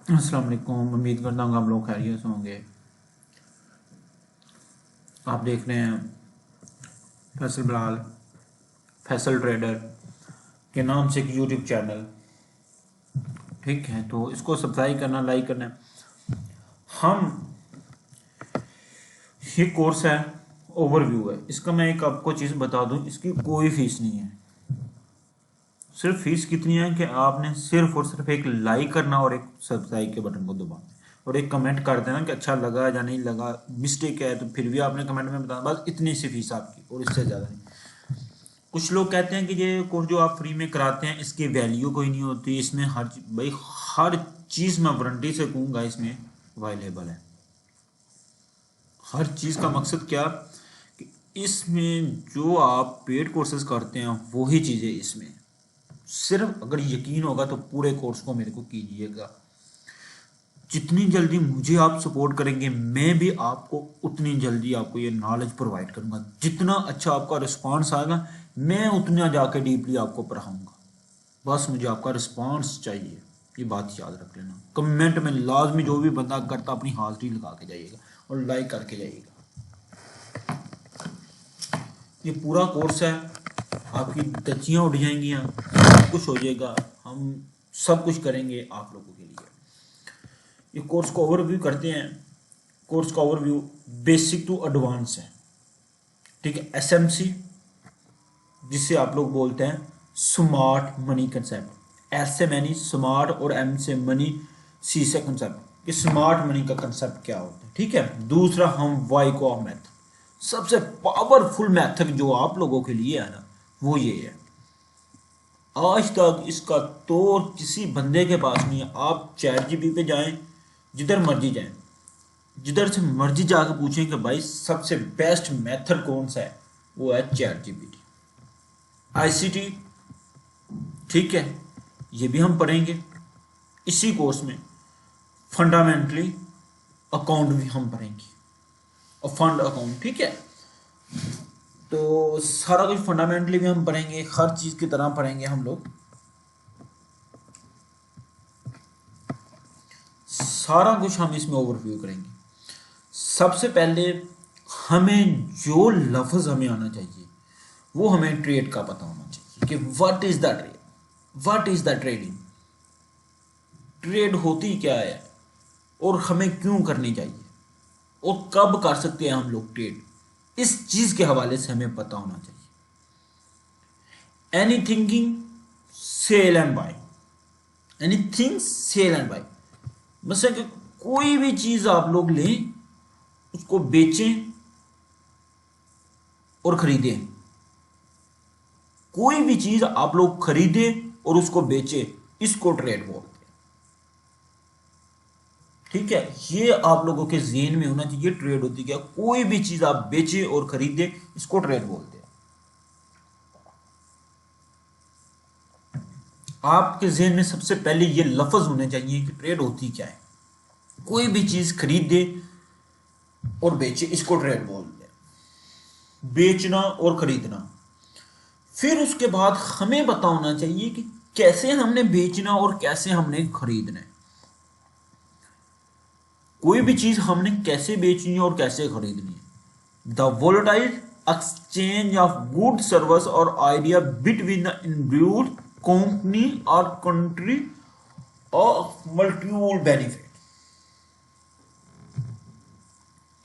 अस्सलाम वालेकुम। उम्मीद करता हूँ आप लोग खैरियत से होंगे। आप देख रहे हैं फैसल बिलाल, फैसल ट्रेडर के नाम से एक यूट्यूब चैनल। ठीक है, तो इसको सब्सक्राइब करना, लाइक करना है। हम ये कोर्स है, ओवरव्यू है इसका। मैं एक आपको चीज़ बता दूं, इसकी कोई फीस नहीं है। सिर्फ फीस कितनी है कि आपने सिर्फ और सिर्फ एक लाइक करना और एक सब्सक्राइब के बटन को दबाना और एक कमेंट कर देना कि अच्छा लगा या नहीं लगा, मिस्टेक है तो फिर भी आपने कमेंट में बताना। बस इतनी सी फीस आपकी, और इससे ज़्यादा नहीं। कुछ लोग कहते हैं कि ये कोर्स जो आप फ्री में कराते हैं इसकी वैल्यू कोई नहीं होती, इसमें भाई हर चीज़ मैं वारंटी से कहूँगा इसमें अवेलेबल है। हर चीज़ का मकसद क्या कि इसमें जो आप पेड कोर्सेज करते हैं वही चीज़ें इसमें। सिर्फ अगर यकीन होगा तो पूरे कोर्स को मेरे को कीजिएगा। जितनी जल्दी मुझे आप सपोर्ट करेंगे मैं भी आपको उतनी जल्दी आपको ये नॉलेज प्रोवाइड करूंगा। जितना अच्छा आपका रिस्पांस आएगा मैं उतना जाके डीपली आपको पढ़ाऊंगा। बस मुझे आपका रिस्पांस चाहिए, ये बात याद रख लेना। कमेंट में लाजमी जो भी बंदा करता अपनी हाजिरी लगा के जाइएगा और लाइक करके जाइएगा। ये पूरा कोर्स है, आपकी तचियाँ उठ जाएंगी, सब कुछ हो जाएगा। हम सब कुछ करेंगे आप लोगों के लिए। ये कोर्स को ओवरव्यू करते हैं। कोर्स का ओवरव्यू बेसिक टू एडवांस है। ठीक है, एसएमसी जिसे आप लोग बोलते हैं स्मार्ट मनी कंसेप्ट। एस से मनी स्मार्ट और एम से मनी, सी से कंसेप्ट कि स्मार्ट मनी का कंसेप्ट क्या होता है। ठीक है, दूसरा हम वाई को मेथड, सबसे पावरफुल मेथड जो आप लोगों के लिए है ना वो ये है। आज तक इसका तौर किसी बंदे के पास नहीं है। आप चैट जीपीटी पे जाएं, जिधर मर्जी जाएं, जिधर से मर्जी जाकर पूछें कि भाई सबसे बेस्ट मेथड कौन सा है, वो है चैट जीपीटी। आईसीटी, ठीक है, ये भी हम पढ़ेंगे इसी कोर्स में। फंडामेंटली अकाउंट भी हम पढ़ेंगे और फंड अकाउंट। ठीक है, तो सारा कुछ फंडामेंटली भी हम पढ़ेंगे, हर चीज की तरह पढ़ेंगे हम लोग। सारा कुछ हम इसमें ओवरव्यू करेंगे। सबसे पहले हमें जो लफ्ज हमें आना चाहिए वो हमें ट्रेड का पता होना चाहिए कि what is the trade, what is the trading, trade होती क्या है और हमें क्यों करनी चाहिए और कब कर सकते हैं हम लोग ट्रेड। इस चीज के हवाले से हमें पता होना चाहिए। Any thinking sell and buy, anything sell and buy, मतलब कि कोई भी चीज आप लोग लें उसको बेचें और खरीदें। कोई भी चीज आप लोग खरीदें और उसको बेचें, इसको ट्रेड बोलते हैं। ठीक है, ये आप लोगों के जेहन में होना चाहिए। ट्रेड होती क्या, कोई भी चीज आप बेचें और खरीदें, इसको ट्रेड बोलते हैं। आपके जेहन में सबसे पहले ये लफ्ज होने चाहिए कि ट्रेड होती क्या है। कोई भी चीज खरीदे और बेचे, इसको ट्रेड बोलते हैं। बेचना और खरीदना। फिर उसके बाद हमें पता होना चाहिए कि कैसे हमने बेचना और कैसे हमने खरीदना है। कोई भी चीज हमने कैसे बेचनी है और कैसे खरीदनी है। The volatile exchange of good service और idea between the individual company और कंट्री ऑफ मल्टीपल बेनिफिट।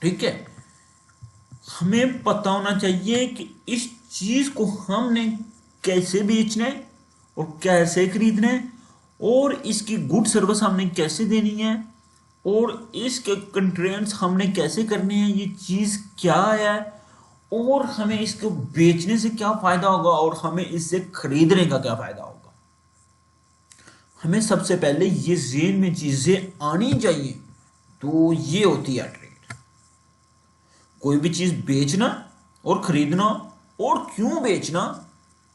ठीक है, हमें पता होना चाहिए कि इस चीज को हमने कैसे बेचना है और कैसे खरीदना है, और इसकी गुड सर्विस हमने कैसे देनी है, और इसके कंट्रेंट्स हमने कैसे करने हैं, ये चीज क्या है, और हमें इसको बेचने से क्या फायदा होगा और हमें इससे खरीदने का क्या फायदा होगा। हमें सबसे पहले ये जेन में चीजें आनी चाहिए। तो ये होती है ट्रेड। कोई भी चीज बेचना और खरीदना, और क्यों बेचना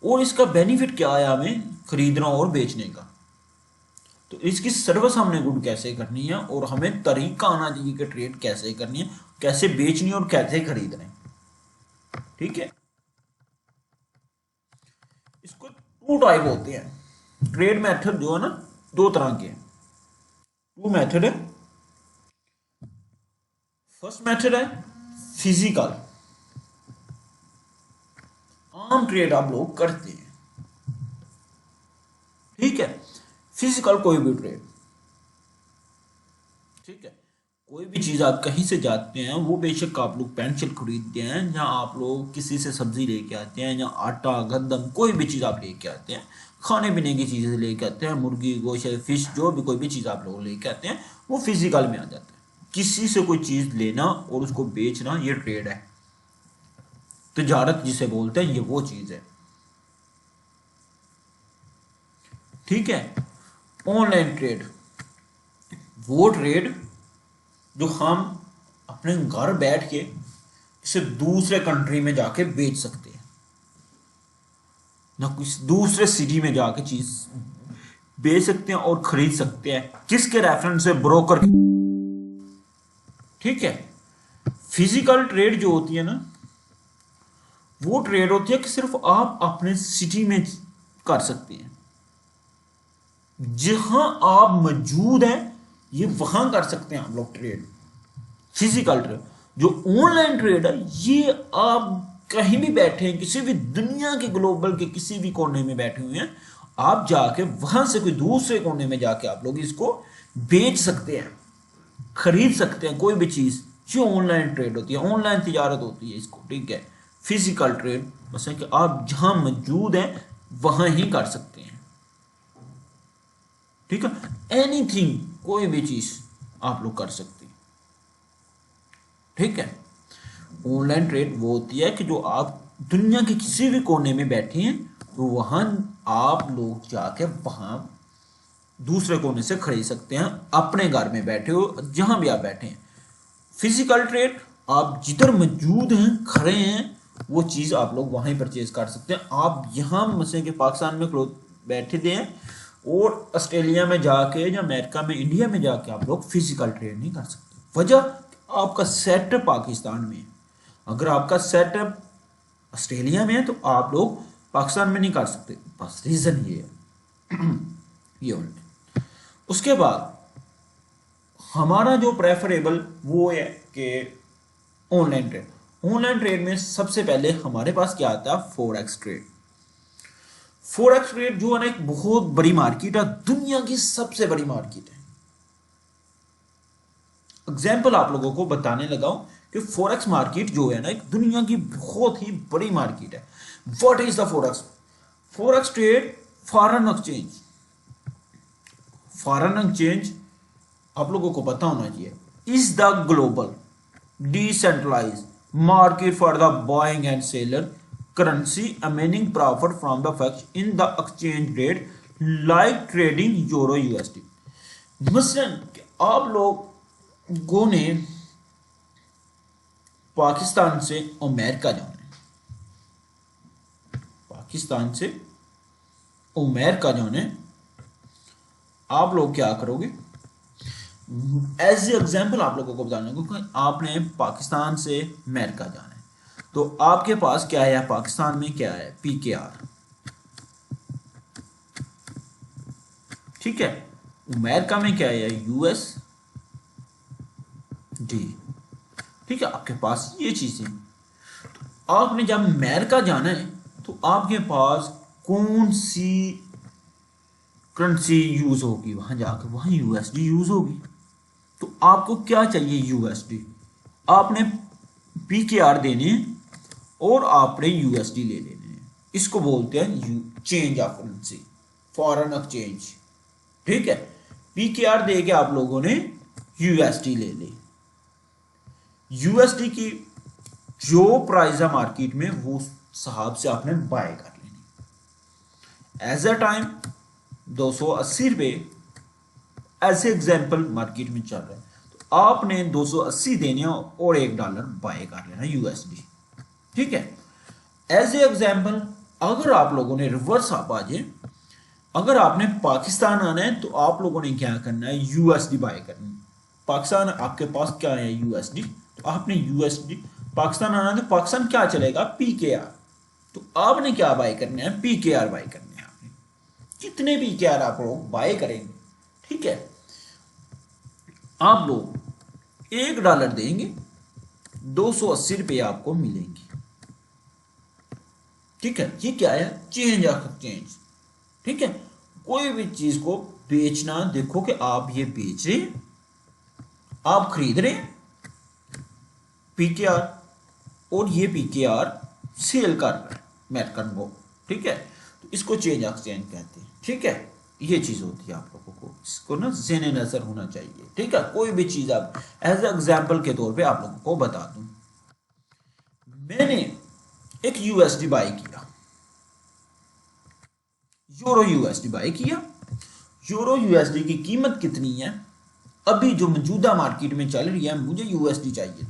और इसका बेनिफिट क्या है हमें खरीदना और बेचने का। तो इसकी सर्विस हमने गुड कैसे करनी है और हमें तरीका आना चाहिए कि ट्रेड कैसे करनी है, कैसे बेचनी है और कैसे खरीदना है। ठीक है, इसको टू टाइप होते हैं। ट्रेड मेथड जो है ना, दो तरह के हैं। टू मेथड है। फर्स्ट मेथड है फिजिकल, आम ट्रेड आप लोग करते हैं, ठीक है। फिजिकल कोई भी ट्रेड, ठीक है। कोई भी चीज आप कहीं से जाते हैं, वो बेशक आप लोग पेंसिल खरीदते हैं, या आप लोग किसी से सब्जी लेके आते हैं, या आटा गंदम कोई भी चीज आप लेके आते हैं, खाने पीने की चीजें लेके आते हैं, मुर्गी गोश्त फिश जो भी कोई भी चीज आप लोग लेके आते हैं, वो फिजिकल में आ जाता है। किसी से कोई चीज लेना और उसको बेचना, ये ट्रेड है, तिजारत जिसे बोलते हैं, ये वो चीज है, ठीक है। ऑनलाइन ट्रेड, वो ट्रेड जो हम अपने घर बैठ के इसे दूसरे कंट्री में जाके बेच सकते हैं, ना किसी दूसरे सिटी में जाके चीज बेच सकते हैं और खरीद सकते हैं, किसके रेफरेंस से, ब्रोकर, ठीक है। फिजिकल ट्रेड जो होती है ना, वो ट्रेड होती है कि सिर्फ आप अपने सिटी में कर सकते हैं, जहां आप मौजूद हैं, ये वहां कर सकते हैं आप लोग ट्रेड, फिजिकल ट्रेड। जो ऑनलाइन ट्रेड है, ये आप कहीं भी बैठे हैं, किसी भी दुनिया के ग्लोबल के किसी भी कोने में बैठे हुए हैं, आप जाके वहां से कोई दूसरे कोने में जाके आप लोग इसको बेच सकते हैं, खरीद सकते हैं, कोई भी चीज। जो ऑनलाइन ट्रेड होती है, ऑनलाइन तिजारत होती है इसको, ठीक है। फिजिकल ट्रेड बस है कि आप जहां मौजूद हैं वहां ही कर सकते हैं, ठीक है। एनीथिंग, कोई भी चीज आप लोग कर सकते हैं, ठीक है। ऑनलाइन ट्रेड वो होती है कि जो आप दुनिया के किसी भी कोने में बैठे हैं, तो वहां आप लोग जाके वहां दूसरे कोने से खरीद सकते हैं, अपने घर में बैठे हो, जहां भी आप बैठे हैं। फिजिकल ट्रेड, आप जिधर मौजूद हैं, खड़े हैं, वो चीज आप लोग वहां ही परचेज कर सकते हैं। आप यहां मसले के पाकिस्तान में बैठे थे और ऑस्ट्रेलिया में जाके या अमेरिका में, इंडिया में जाके आप लोग फिजिकल ट्रेड नहीं कर सकते। वजह, आपका सेटअप पाकिस्तान में है। अगर आपका सेटअप ऑस्ट्रेलिया में है तो आप लोग पाकिस्तान में नहीं कर सकते, बस रीजन ये है। ये उसके बाद हमारा जो प्रेफरेबल वो है कि ऑनलाइन ट्रेड। ऑनलाइन ट्रेड में सबसे पहले हमारे पास क्या आता है, फॉरेक्स ट्रेड। फॉरेक्स ट्रेड जो है ना, एक बहुत बड़ी मार्केट है, दुनिया की सबसे बड़ी मार्केट है। एग्जाम्पल आप लोगों को बताने लगा हूं कि फॉरेक्स मार्केट जो है ना, एक दुनिया की बहुत ही बड़ी मार्केट है। What is the forex? Forex trade, foreign exchange. Foreign exchange आप लोगों को पता होना चाहिए, is the global decentralise market for the buying and seller currency earning profit from the fact in the exchange rate like trading euro USD. मसलन आप लोगों ने पाकिस्तान से अमेरिका जाना है, पाकिस्तान से अमेरिका जाना है, आप लोग क्या करोगे? एज ए एग्जाम्पल आप लोगों को बताने को, आपने पाकिस्तान से अमेरिका जाना है, तो आपके पास क्या है, पाकिस्तान में क्या है, पीकेआर, ठीक है। अमेरिका में क्या है, यूएसडी, ठीक है। आपके पास ये चीजें, तो आपने जब अमेरिका जाना है तो आपके पास कौन सी करेंसी यूज होगी, वहां जाकर वहां यूएसडी यूज होगी। तो आपको क्या चाहिए, यूएसडी, आपने पीकेआर देने और आपने यूएसडी ले लेने हैं। इसको बोलते हैं change of currency, foreign exchange, ठीक है। पीकेआर दे के आप लोगों ने यूएसडी ले ली, यूएसडी की जो प्राइस है मार्केट में, वो साहब से आपने बाय कर लेनी। एज अ टाइम 280 रुपए ऐसे एग्जाम्पल मार्केट में चल रहा है, तो आपने 280 देने और $1 बाय कर लेना यूएसडी, ठीक है। एज ए एग्जाम्पल, अगर आप लोगों ने रिवर्स आप आ जाए, अगर आपने पाकिस्तान आना है तो आप लोगों ने क्या करना है, यूएसडी बाय करनी है। पाकिस्तान आपके पास क्या है, यूएसडी, तो आपने यूएसडी, पाकिस्तान आना है तो पाकिस्तान क्या चलेगा, पीकेआर, तो आपने क्या बाय करना है, पीकेआर बाय करना है। आपने कितने पीकेआर आप लोग बाय करेंगे, ठीक है। आप लोग $1 देंगे, 280 रुपये आपको मिलेंगे। ठीक है, ये क्या है? Change of exchange. ठीक है, कोई भी चीज को बेचना, देखो कि आप ये बेच रहे हैं, आप खरीद रहे हैं पीकेआर, और ये पीकेआर सेल कर रहा है मैटकन को। ठीक है, तो इसको चेंज ऑफ एक्सचेंज कहते हैं। ठीक है, ये चीज होती है, आप लोगों को इसको ना ज़हन नजर होना चाहिए। ठीक है, कोई भी चीज आप एज एग्जाम्पल के तौर पे आप लोगों को बता दूं, मैंने एक यूएसडी बाय किया, यूरो यूएसडी बाय किया। यूरो यूएसडी की कीमत कितनी है अभी जो मौजूदा मार्केट में चल रही है? मुझे यूएसडी चाहिए थे।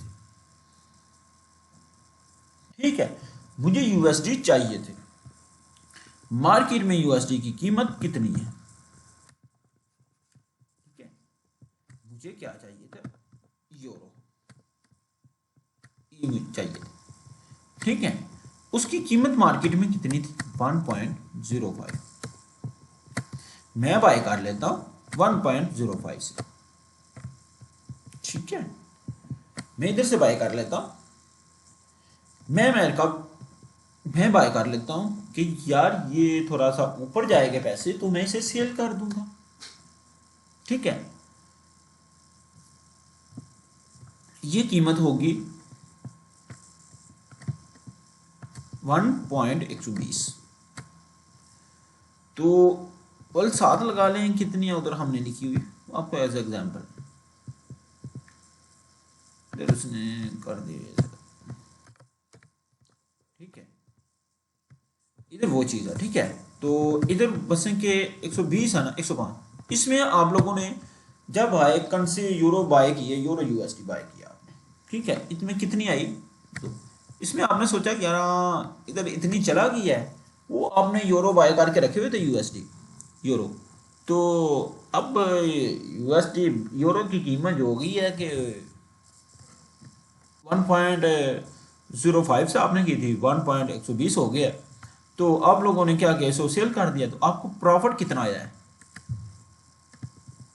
ठीक है, मुझे यूएसडी चाहिए थे। मार्केट में यूएसडी की कीमत कितनी है? ठीक है, मुझे क्या चाहिए था? यूरो चाहिए थे। ठीक है, उसकी कीमत मार्केट में कितनी थी? 1.05। मैं बाय कर लेता हूं 1.05 से। ठीक है, मैं इधर से बाय कर लेता हूं। मैं बाय कर लेता हूं कि यार ये थोड़ा सा ऊपर जाएगा पैसे, तो मैं इसे सेल कर दूंगा। ठीक है, ये कीमत होगी 1.120। तो बल 7 लगा लें, कितनी है उधर हमने लिखी हुई आपको एज एग्जाम्पल, इधर उसने कर दिया। ठीक है, इधर वो चीज़ है। ठीक है, तो इधर बसें के 120 है ना, 105। इसमें आप लोगों ने जब बाय कन से यूरो बाय किए, यूरो यूएसडी बाय किया आपने। ठीक है, इसमें कितनी आई? तो इसमें आपने सोचा कि यार इधर इतनी चला गई है, वो आपने यूरो बाय करके रखे हुए थे यूएसडी यूरो। तो अब यूएसडी यूरो की कीमत जो हो गई है कि 1.05 से आपने की थी 1.120 हो गया। तो आप लोगों ने क्या किया? इसको सेल कर दिया। तो आपको प्रॉफिट कितना आया है?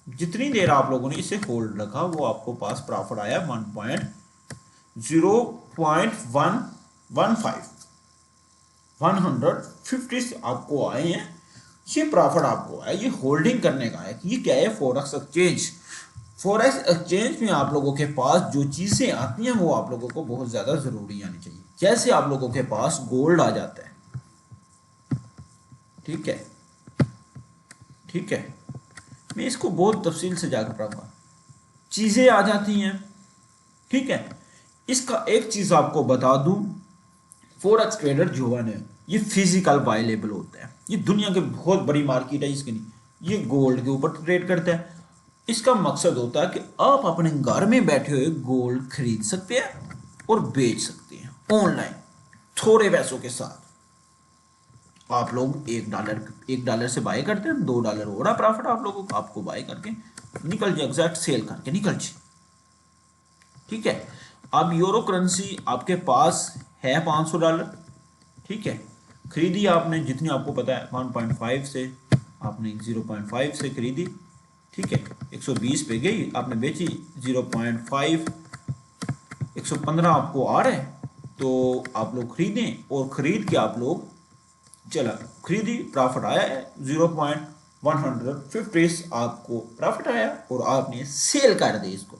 जितनी देर आप लोगों ने इसे होल्ड रखा, वो आपको पास प्रॉफिट आया 1.50 आपको आए हैं। ये प्रॉफिट आपको आया, ये होल्डिंग करने का है। ये क्या है? Forex exchange. फॉरेक्स एक्सचेंज में आप लोगों के पास जो चीजें आती हैं वो आप लोगों को बहुत ज्यादा जरूरी आनी चाहिए। जैसे आप लोगों के पास गोल्ड आ जाता है, ठीक है, ठीक है, मैं इसको बहुत तफसील से जाकर पढ़ूंगा। चीजें आ जाती हैं, ठीक है। इसका एक चीज आपको बता दूं, फॉरेक्स ट्रेडर जो है ये फिजिकल अवेलेबल होता है। ये दुनिया की बहुत बड़ी मार्केट है इसकी नहीं, ये गोल्ड के ऊपर ट्रेड करता है। इसका मकसद होता है कि आप अपने घर में बैठे हुए गोल्ड खरीद सकते हैं और बेच सकते हैं ऑनलाइन थोड़े पैसों के साथ। आप लोग $1 से बाय करते हैं, $2 हो रहा प्रॉफिट आप लोगों को, आपको बाय करके निकल जाए, एग्जैक्ट सेल करके निकल जाए। ठीक है, अब यूरो करेंसी आपके पास है $500, ठीक है, खरीदी आपने जितनी आपको पता है 1.5 से, आपने 0.5 से खरीदी, ठीक है, 120 पे गई, आपने बेची 0.5, 115 आपको आ रहे हैं। तो आप लोग खरीदें और खरीद के आप लोग चला खरीदी, प्रॉफिट आया है 0.150 आपको प्रॉफिट आया और आपने सेल कर दी इसको।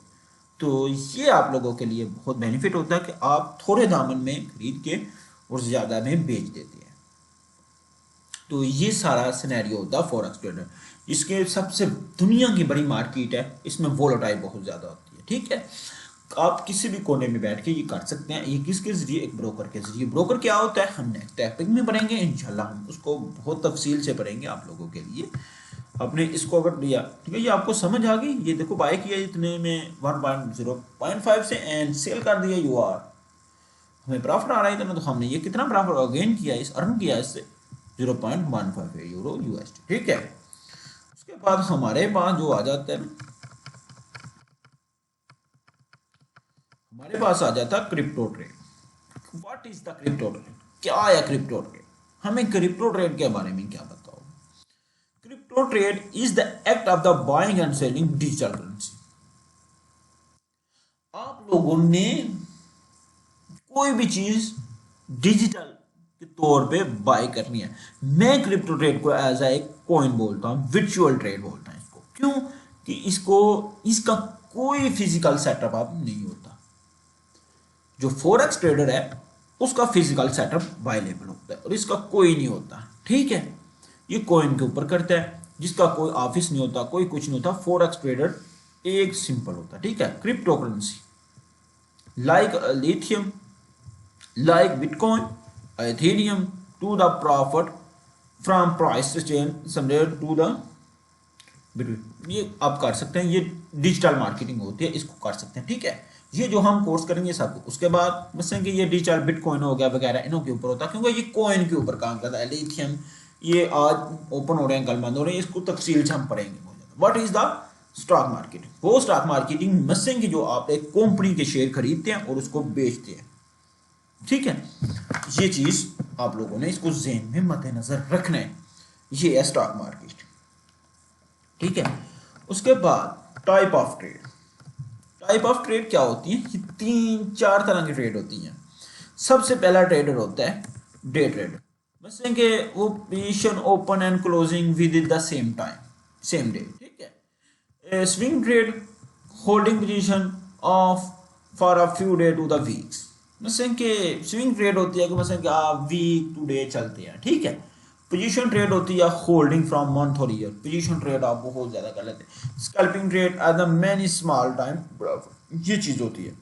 तो ये आप लोगों के लिए बहुत बेनिफिट होता है कि आप थोड़े दामन में खरीद के और ज़्यादा में बेच देते हैं। तो ये सारा सिनेरियो होता है फॉरेक्स ट्रेडर। इसके सबसे दुनिया की बड़ी मार्केट है, इसमें वोलेटाइल बहुत ज़्यादा होती है। ठीक है, आप किसी भी कोने में बैठ के ये कर सकते हैं। ये किसके जरिए? एक ब्रोकर के जरिए। ब्रोकर क्या होता है हम नेक्स्ट टॉपिक में पढ़ेंगे इंशाल्लाह, हम उसको बहुत तफसील से पढ़ेंगे आप लोगों के लिए। आपने इसको अगर दिया, ठीक है, ये आपको समझ आ गई। ये देखो बाय किया इतने में 1.0.5 से एंड सेल कर दिया UR, हमें प्रॉफिट आ रहा है इतना। तो हमने ये कितना प्रॉफिट गेन किया, इस अर्न किया इससे 0.15 यूरो USD। ठीक है, उसके बाद हमारे पास जो आ जाता है, हमारे पास आ जाता है crypto trade. What is the crypto trade? क्या है क्रिप्टो ट्रेड? हमें क्रिप्टो ट्रेड के बारे में क्या बताओ? Crypto trade is the act of the buying and selling digital currency. लोगों ने कोई भी चीज डिजिटल के तौर पे बाय करनी है, मैं क्रिप्टो ट्रेड को एज एक कॉइन बोलता हूँ, वर्चुअल ट्रेड बोलता हूँ इसको। क्यों कि इसका कोई फिजिकल सेटअप आप नहीं होता। जो फॉरेक्स ट्रेडर है उसका फिजिकल सेटअप अवेलेबल होता है और इसका कोई नहीं होता, ठीक है। ये कॉइन के ऊपर करता है, जिसका कोई ऑफिस नहीं होता, कोई कुछ नहीं होता। फॉरेक्स ट्रेडर एक सिंपल होता है, ठीक है। Crypto currency like lithium, like Bitcoin, Ethereum to the profit from price change similar to the Bitcoin। ये आप कर सकते हैं, ये डिजिटल मार्केटिंग होती है, इसको कर सकते हैं, ठीक है। ये जो हम कोर्स करेंगे सब, उसके बाद बस कि ये डिजिटल बिटकॉइन हो गया वगैरह इनों के ऊपर होता है, क्योंकि ये कॉइन के ऊपर काम करता है। लिथियम ये आज ओपन हो रहे हैं, कल बंद हो रहे हैं, इसको तफसील से हम पढ़ेंगे बहुत ज़्यादा। What is the stock marketing? वो स्टॉक मार्केटिंग मसें कि जो आप एक कंपनी के शेयर खरीदते हैं और उसको बेचते हैं, ठीक है। ये चीज आप लोगों ने इसको ज़हन में मद्देनजर रखना है। ये है स्टॉक मार्केट, ठीक है। उसके बाद type of trade. Type of trade क्या होती है? ये 3-4 तरह की ट्रेड होती हैं। सबसे पहला ट्रेडर होता है डे ट्रेडर, मतलब कि वो position open and closing within the same time, same day, ठीक है। Swing trade holding position of for a few day to the weeks. मतलब कि स्विंग ट्रेड होती है कि मतलब कि आप वीक टू डे चलते हैं, ठीक है। पोजीशन ट्रेड होती है होल्डिंग फ्रॉम मंथ और ईयर, पोजीशन ट्रेड आप बहुत ज्यादा कर लेते हैं। Scalping trade at the many small time, ये चीज होती है।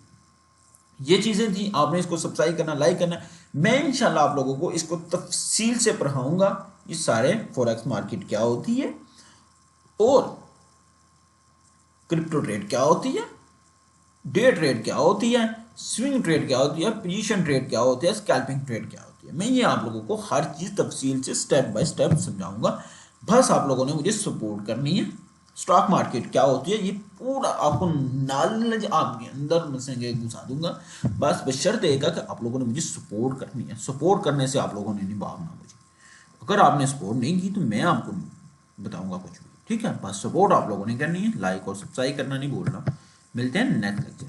ये चीजें थी, आपने इसको सब्सक्राइब करना, लाइक करना। मैं इंशाल्लाह आप लोगों को इसको तफसील से पढ़ाऊंगा, ये सारे फॉरेक्स मार्केट क्या होती है और क्रिप्टो ट्रेड क्या होती है, डे ट्रेड क्या होती है, स्विंग ट्रेड क्या होती है, पोजीशन ट्रेड क्या होती है, स्कैल्पिंग ट्रेड क्या होती है। मैं ये आप लोगों को हर चीज तफसील से स्टेप बाय स्टेप समझाऊंगा। बस आप लोगों ने मुझे सपोर्ट करनी है। स्टॉक मार्केट क्या होती है ये पूरा आपको नॉलेज आपके अंदर मैं घुसा दूंगा। बस बशर्ते एक है कि आप लोगों ने मुझे सपोर्ट करनी है। सपोर्ट करने से आप लोगों ने नहीं भागना मुझे। अगर आपने सपोर्ट नहीं की तो मैं आपको बताऊंगा कुछ भी, ठीक है। बस सपोर्ट आप लोगों ने करनी है, लाइक और सब्सक्राइब करना नहीं भूलना। मिलते हैं नेक्स्ट लेक्चर।